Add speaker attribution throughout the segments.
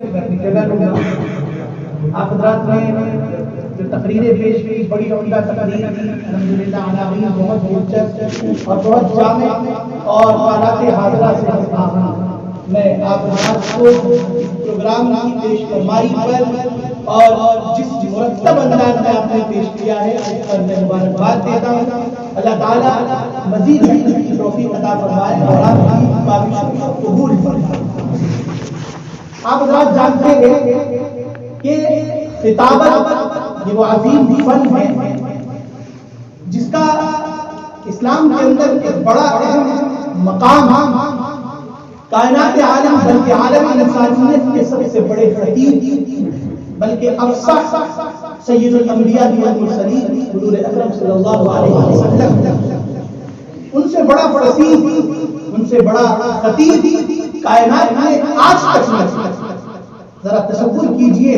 Speaker 1: آپ حضرات نے جو تقریریں پیش کی بڑی عمدہ تقریر کی الحمدللہ عالمین بہت دلچسپ اور بہت جامع اور حالات حاضرہ سے مستعمل میں آپ حضرات کو اس پروگرام کی پیش فرمائی پر اور جس مرتب انداز میں آپ نے پیش کیا ہے اس پر میں مبارکباد دیتا ہوں. اللہ تعالیٰ مزید کی توفیق عطا فرمائے اور آپ کی کاوشوں کو قبول فرمائے. آپ حضرات جانتے ہیں کہ خطابت یہ وہ عظیم فن ہے جس کا اسلام کے اندر ایک بڑا اہم مقام کائنات عالم بلکہ عالم انسانیت کے سب سے بڑے خطیب بلکہ افصح سید الانبیاء والمرسلین حضور اکرم صلی اللہ علیہ وسلم ان سے بڑا فصیح ان سے بڑا خطیب کائنات میں آج تک نہیں. ذرا تصور کیجئے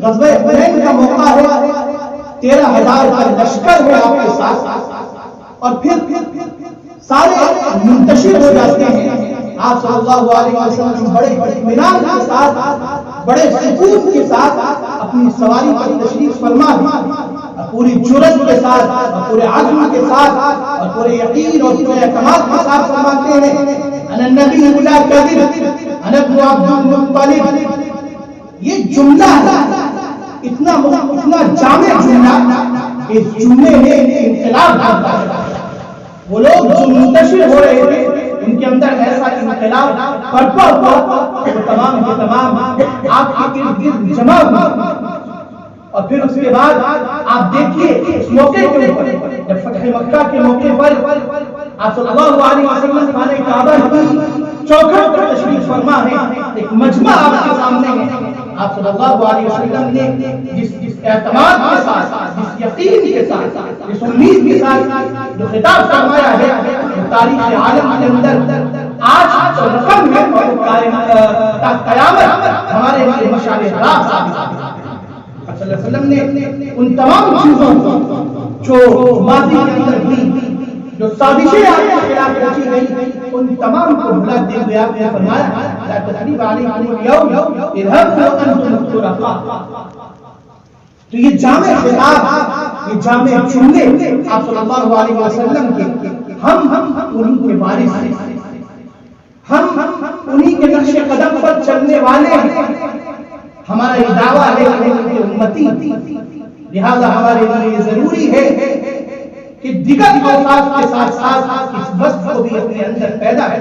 Speaker 1: غزوہ حنین کا موقع ہے 13,000 کا لشکر ہے آپ کے ساتھ اور پھر سارے منتشر ہو جاتے ہیں. آپ صلی اللہ علیہ وسلم بڑے اطمینان کے ساتھ بڑے سکون کے ساتھ اپنی سواری پر تشریف فرما پوری جرأت کے ساتھ اور پورے عزم کے ساتھ اور پورے یقین اور پورے اعتماد کے ساتھ فرماتے ہیں انا النبی لا کذب انا ابن عبد المطلب. یہ جملہ اتنا جامع جملہ کہ اس جملے نے انقلاب کرتا ہے. وہ لوگ جو منتشر ہو رہے تھے ان کے اندر ایسا انقلاب برپا ہوا وہ تمام کے تمام آپ کے ارد گرد جمع ہوئے. اور پھر اس کے بعد آپ دیکھیے اس موقع کے اوپر جب فتح مکہ کے موقع پر آپ صلی اللہ علیہ وسلم خانہ کعبہ کی چوکھٹ پر تشریف فرما ہے. ایک مجمع آپ کے سامنے ہے. آپ صلی اللہ علیہ وسلم نے جس اعتماد کے ساتھ جس یقین کے ساتھ جس امید کے ساتھ جو خطاب فرمایا ہے تاریخ عالم کے اندر آج رقم میں تا قیامت ہمارے لیے مشعل راہ ثابت ہے. صلی اللہ علیہ وسلم نے ان تمام چیزوں کو جو ماضی کے اندر ہوئی جو سازشیں آپ کے خلاف رچی گئی ان تمام کو بھلا دے ہوئے آپ نے فرمایا لا تثریب علیکم اليوم اذهبوا وانتم الطلقاء. تو یہ جامع خطاب یہ جامع جملے آپ صلی اللہ علیہ وسلم کے ہم انہی کے وارث ہیں. ہم انہی کے نقش قدم پر چلنے والے ہیں. ہمارا یہ دعویٰ ہے کہ ان کی امتی لہذا ہمارے لیے ضروری ہے کہ دیگر اوصاف کے ساتھ ساتھ اس وصف کو بھی اپنے اندر پیدا ہے.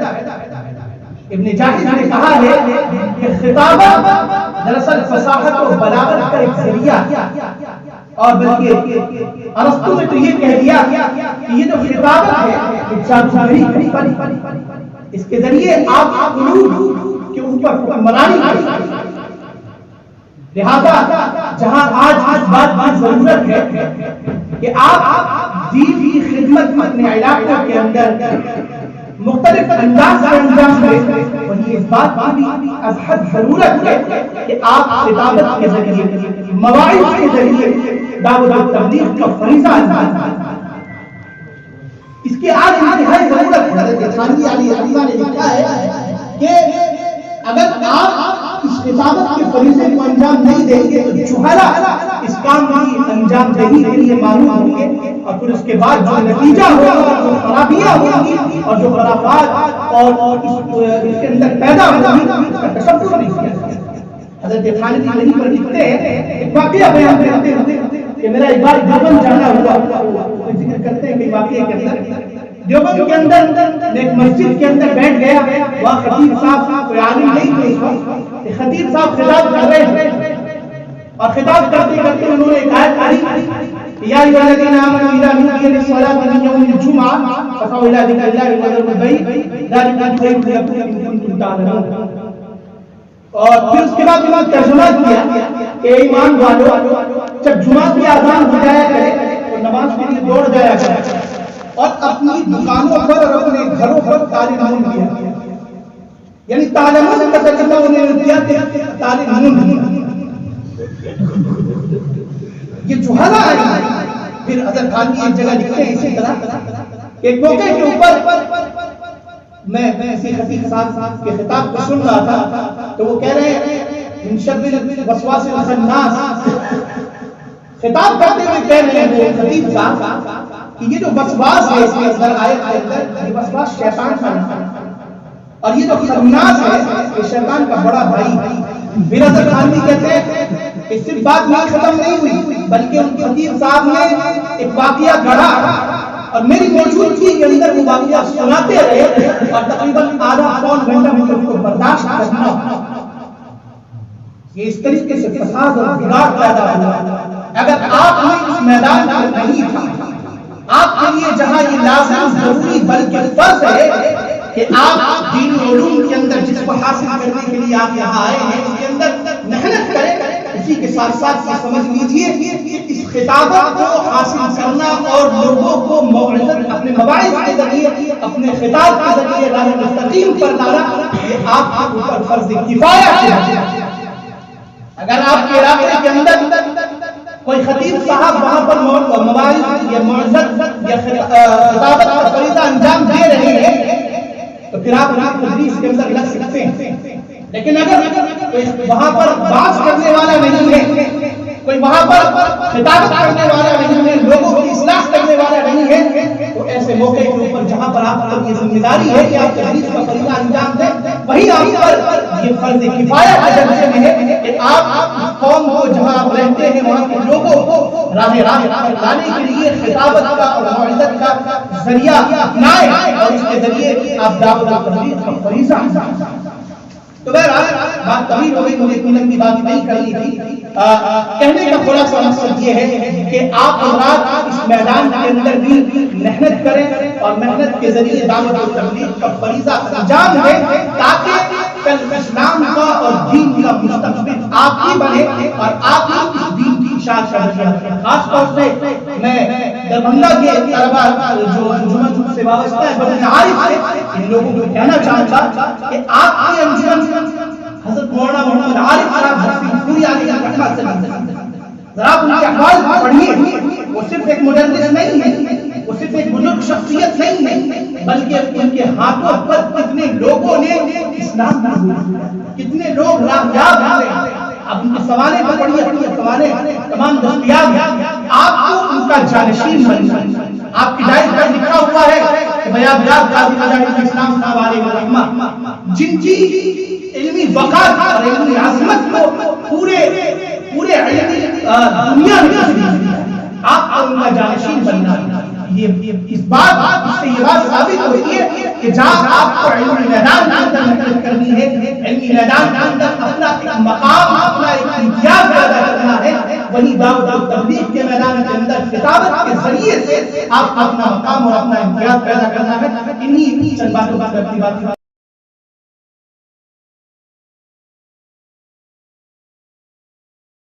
Speaker 1: ابن جاہز نے کہا ہے کہ خطابت دراصل فصاحت و بلاغت کا ایک ذریعہ اور بلکہ ارسطو نے تو یہ کہہ دیا کہ یہ جو خطابت ہے یہ جادوگری اس کے ذریعے آپ قلوب کے اوپر حکمرانی کر سکتے ہیں. لہذا جہاں آج بات کی ضرورت ہے کہ آپ دین کی خدمت میں اپنے علاقوں کے اندر مختلف انداز سے انجام دیں وہیں اس بات کی بھی از حد ضرورت ہے کہ آپ خطابت کے ذریعے مواعظ کے ذریعے دعوت و تبلیغ کا فریضہ ادا کریں. اس کی آج انتہائی ضرورت ہے. حضرت تھانوی علیہ الرحمہ نے لکھا ہے کہ اگر آپ اس خطابت کے فریضے کو انجام نہیں دیں گے تو جہلا اس کام کی انجام دہی کے لیے معلوم ہوں گے اور پھر اس کے بعد جو نتیجہ ہوگا جو خرابیاں ہوں گی اور جو خرافات اور اس کے اندر پیدا ہوگی اس کا تصور نہیں کیا جا سکتا. حضرت تھانوی یہیں پر لکھتے ہیں ایک واقعہ بیان کرتے ہیں کہ میرا ایک بار دیوبند جانا ہوا. ذکر کرتے ہیں کہ واقعے کے اندر دیوبند کے اندر ایک مسجد کے اندر بیٹھ گیا. وہاں خطیب صاحب کوئی عالم نہیں تھے. خطیب صاحب خطاب کر رہے تھے اور خطاب کرتے کرتے انہوں نے ایک آیت پڑھی یا ایھا الذین آمنوا اذا نودی للصلاۃ من یوم الجمعہ فاسعوا الی ذکر اللہ وذروا البیع ذلک خیر لکم ان کنتم تعلمون. اور پھر اس کے بعد انہوں نے ترجمہ کیا کہ ایمان والو جب جمعہ کی اذان ہو جایا کرے تو نماز کے لیے دوڑ جایا کرے اور اپنی دکانوں پر اور اپنے گھروں پر تعلیم دیا. یعنی تعلیم کا ترجمہ انہوں نے دیا کہ تعلیم یہ جہلا ہے. پھر حضرت تھانوی ایک جگہ لکھتے ہیں اسی طرح ایک موقع کے اوپر میں اسی خطیب صاحب کے خطاب کو سن رہا تھا تو وہ کہہ رہے ہیں ان شر الوسواس الخناس خطاب کرتے ہوئے کہہ رہے ہیں وہ خطیب صاحب کہ یہ جو وسواس ہے اس کے اندر آیت کے اندر یہ وسواس شیطان کا ہے اور یہ جو خناس ہے یہ شیطان کا بڑا بھائی برادر خانوی کہتے ہیں کہ صرف بات میں ختم نہیں ہوئی بلکہ ان کے خطیب صاحب نے ایک واقعہ گڑھا اور میری موجودگی کے اندر وہ واقعہ سناتے رہے اور تقریباً آدھا پون گھنٹہ مجھے اس کو برداشت کرنا یہ اس طریقے سے فساد اور بگاڑ پیدا ہوا اگر آپ نے اس میدان میں نہیں تھا آپ کے لیے جہاں یہ لازم ضروری بلکہ فرض ہے کہ آپ دین علوم کے اندر جس کو حاصل کرنے کے لیے آپ یہاں آئے ہیں اس کے اندر محنت کریں اسی کے ساتھ ساتھ یہ سمجھ لیجئے اس خطابت کو حاصل کرنا اور لوگوں کو موعظت اپنے مواعظ کے ذریعے اپنے خطاب کے ذریعے راہ مستقیم پر لانا یہ آپ کے اوپر فرض کفایہ ہے اگر آپ کے علاقے کے اندر کوئی خطیب صاحب وہاں پر مواعظ یا موعظت یا خطابت کا فریضہ انجام دے رہے ہیں تو پھر آپ تدریس کے اندر لگ سکتے ہیں لیکن اگر وہاں پر بات کرنے والا نہیں ہے کوئی وہاں پر خطابت کرنے والا نہیں ہے لوگوں کی اصلاح کرنے والا نہیں ہے تو ایسے موقع کے اوپر جہاں پر آپ پر یہ ذمہ داری ہے کہ آپ تدریس کا فریضہ انجام دیں وہی آپ پر یہ فرض کفایہ کے درجے میں ہے کہ آپ قوم کو جہاں آپ رہتے ہیں وہاں کے لوگوں کو راہ لانے کے لیے خطابت کا اور موعظت کا ذریعہ اپنائیں اور اس کے ذریعے آپ دعوت و تبلیغ کا فریضہ تو بہرحال بات طویل ہو گئی مجھے اتنی لمبی بات نہیں کرنی تھی کہنے کا خلاصہ مقصد یہ ہے کہ آپ حضرات اس میدان کے اندر بھی محنت کریں اور محنت کے ذریعے دعوت و تبلیغ کا فریضہ انجام دیں تاکہ کل اسلام کا اور دین کا مستقبل آپ ہی بنے اور آپ ہی اس دین کی اشاعت کریں خاص طور سے میں دربھنگہ کے طلباء جو انجمن سے وابستہ ہے بڑے عارف سے ان لوگوں کو کہنا چاہتا کہ آپ کی انجمن حضرت مولانا محمد عارف صاحب پوری علی رکھا سے ذرا ان کے احوال پڑھیے وہ صرف ایک مدرس نہیں ہے وہ صرف ایک بزرگ شخصیت نہیں ہے بلکہ ان کے ہاتھوں پر کتنے لوگوں نے اسلام قبول کیا کتنے لوگ راہیاب ہوئے اب ان کے سوانے پر پڑھیے اپنے سوانے تمام دستیاب ہیں آپ کو ان کا جانشین بننا آپ کی ڈائری پر لکھا ہوا ہے کہ بیاب یاد قاضی مجاہد اسلام صاحب علیہ الرحمہ جن کی علمی وقار اور علمی عظمت کو پورے علمی دنیا میں آپ کو ان کا جانشین بننا یہ اس بات اس سے یہ بات ثابت ہوتی ہے کہ جہاں آپ کو علمی میدان کے اندر محنت کرنی ہے علمی میدان کے اندر اپنا ایک مقام اپنا ایک امتیاز پیدا کرنا ہے وہی دعوت و تبلیغ کے میدان کے اندر خطابت کے ذریعے سے آپ اپنا مقام اور اپنا امتیاز پیدا کرنا ہے انہی چند باتوں کا